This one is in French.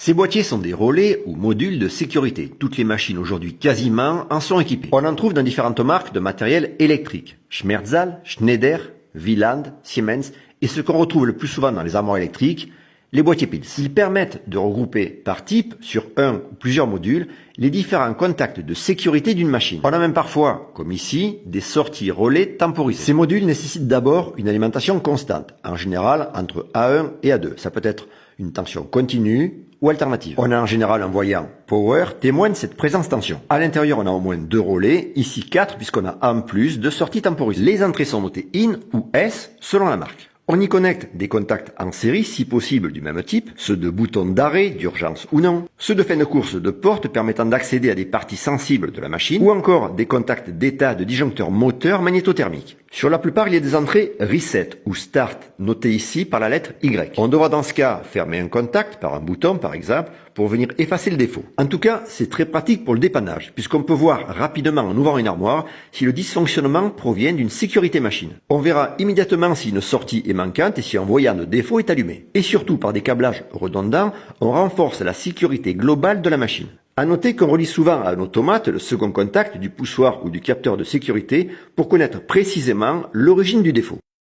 Ces boîtiers sont des relais ou modules de sécurité. Toutes les machines aujourd'hui quasiment en sont équipées. On en trouve dans différentes marques de matériel électrique. Schmerzal, Schneider, Wieland, Siemens et ce qu'on retrouve le plus souvent dans les armoires électriques, les boîtiers PILS. Ils permettent de regrouper par type, sur un ou plusieurs modules, les différents contacts de sécurité d'une machine. On a même parfois, comme ici, des sorties relais temporisées. Ces modules nécessitent d'abord une alimentation constante, en général entre A1 et A2. Ça peut être une tension continue ou alternative. On a en général un voyant Power témoin de cette présence tension. À l'intérieur, on a au moins 2 relais, ici 4 puisqu'on a en plus 2 sorties temporisées. Les entrées sont notées IN ou S selon la marque. On y connecte des contacts en série, si possible du même type, ceux de boutons d'arrêt, d'urgence ou non, ceux de fin de course de porte permettant d'accéder à des parties sensibles de la machine, ou encore des contacts d'état de disjoncteur moteur magnétothermique. Sur la plupart, il y a des entrées Reset ou Start, notées ici par la lettre Y. On devra dans ce cas fermer un contact par un bouton par exemple, pour venir effacer le défaut. En tout cas, c'est très pratique pour le dépannage, puisqu'on peut voir rapidement en ouvrant une armoire si le dysfonctionnement provient d'une sécurité machine. On verra immédiatement si une sortie est manquante et si un voyant de défaut est allumé. Et surtout, par des câblages redondants, on renforce la sécurité globale de la machine. À noter qu'on relie souvent à un automate le second contact du poussoir ou du capteur de sécurité pour connaître précisément l'origine du défaut.